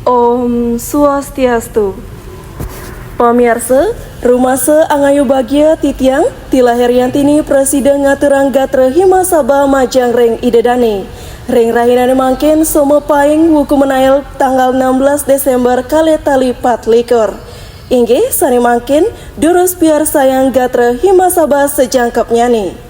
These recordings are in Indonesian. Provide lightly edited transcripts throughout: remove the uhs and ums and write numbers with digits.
Om Swastiastu. Pamirsa, rumasa angayu bagia titiang tilahiriantini Presiden ngaturang gatra himasaba majang reng idedane. Reng rahinane mangkin somo paing wuku menail tanggal 16 Desember kali tali 4 Inggih sani mangkin durus biar sayang gatra himasaba sejangkapnya nih.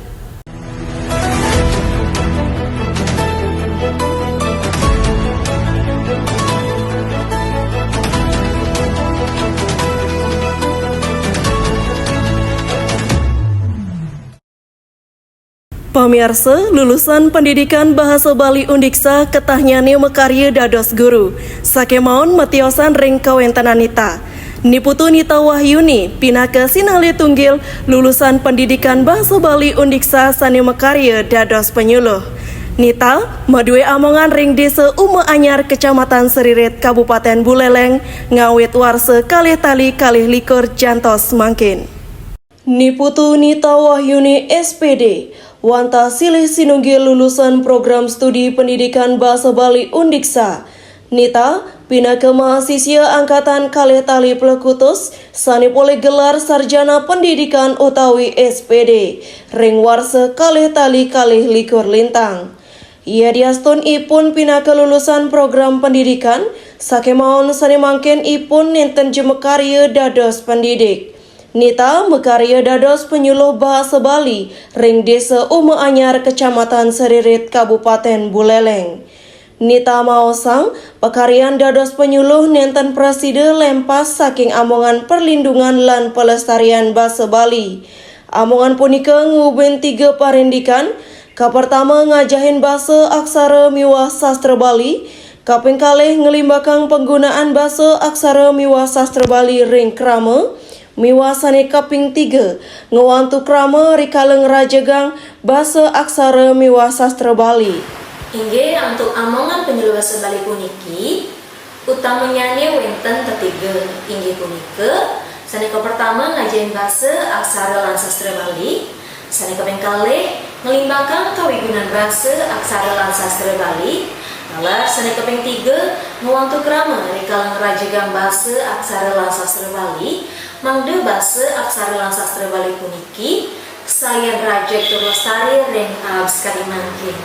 Pamirsa, lulusan pendidikan Bahasa Bali Undiksa ketahnyane mekarya dados guru. Sakemaon matiosan ring kawentananita. Niputu Nita Wahyuni pinaka sinale tunggil lulusan pendidikan Bahasa Bali Undiksa sani mekarya dados penyuluh. Nita madue amongan ring desa Uma Anyar Kecamatan Seriret Kabupaten Buleleng ngawit warse kalih tali kalih likur jantos mangkin. Niputu Nita Wahyuni SPD wanta silih sinunggil lulusan program studi pendidikan Bahasa Bali Undiksa. Nita pinaka mahasiswa angkatan kalih tali pelekutus sani pole gelar sarjana pendidikan utawi SPD ring warsa kalih tali kalih likur lintang. Ia diastun ipun pinaka lulusan program pendidikan sakemaon sani mangkin ipun nenten jemekarya dados pendidik. Nita mekarya dados penyuluh Bahasa Bali ring desa Uma Anyar Kecamatan Seriret Kabupaten Buleleng. Nita maosang pekaryan dados penyuluh nenten preside lempas saking amongan perlindungan lan pelestarian Bahasa Bali. Amongan punika nguben 3 parendikan. Kapertama ngajahin bahasa aksara miwah sastra Bali. Kaping kalih ngelimbakang penggunaan bahasa aksara miwah sastra Bali ring krama. Miwasane kaping 3 ngewantu krama rikaleng rajagang bahasa aksara miwah sastra Bali. Inggih untuk amongan penyuluh Bahasa Bali puniki utamanya wenten ketiga inggih punika saneka pertama ngajain bahasa aksara lan sastra Bali, saneka kaping kalih ngelimbangkan kawigunan bahasa aksara lan sastra Bali. Lalar saneka kaping 3 ngewantu krama rikaleng rajagang bahasa aksara lan sastra Bali. Mangde bahasa aksara lan sastra Bali puniki saya rajek tur lestari ring sekali mangkin.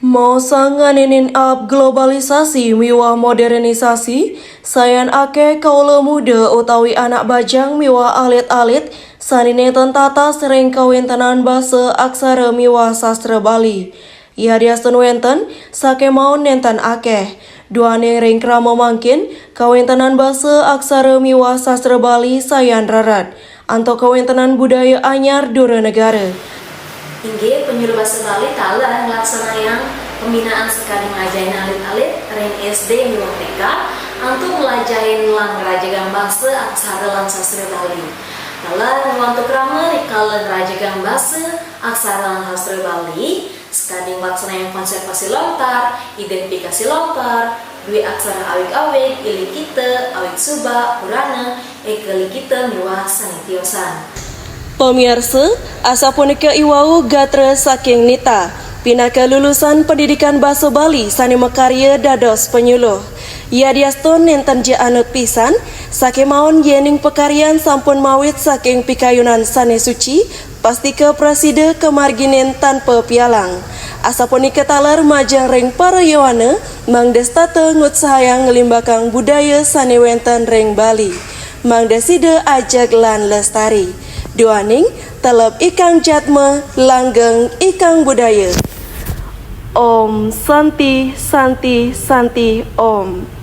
Mau sanganenin ab globalisasi miwah modernisasi, sayan ake kaula muda utawi anak bajang miwah alit-alit sanine tentata sering kawintenan bahasa aksara miwah sastra Bali. Ia diastun wenten sakemaon nenten akeh. Duane ring krama mangkin kawintenan bahasa aksara miwah sastra Bali sayan rarat anto kawintenan budaya anyar dura negara. Inggih penyuluh Bahasa Bali talah ngelaksanayang pembinaan sekali ngajain alit-alit ring SD miwah TK antuk ngelajain lan ngerajagang bahasa aksara lan sastra Bali. Talah ngewantu krama rikalen rajagang bahasa aksara lan sastra Bali sekading laksanayang konservasi lontar, identifikasi lontar, dua aksara awik-awik, ilik kita, awik suba, purana, ekeli kita miwah sanitiosan. Pemirsa, asa punika iwau gatra saking Nita, pinaka lulusan pendidikan Bahasa Bali sani mekarya dados penyuluh. Ia diastun nenten je anut pisan, sakemaon yening pekaryan sampun mawit saking pikayunan sane suci, pastika preside kemarginen tanpa pialang. Asa punika talar majang ring para yawana mangdestate ngutsahayang ngelimbakang budaya sane wenten ring Bali. Mangdeside ajak lan lestari. Duaning telep ikang jatma langgeng ikang budaya. Om Santi Santi Santi Om.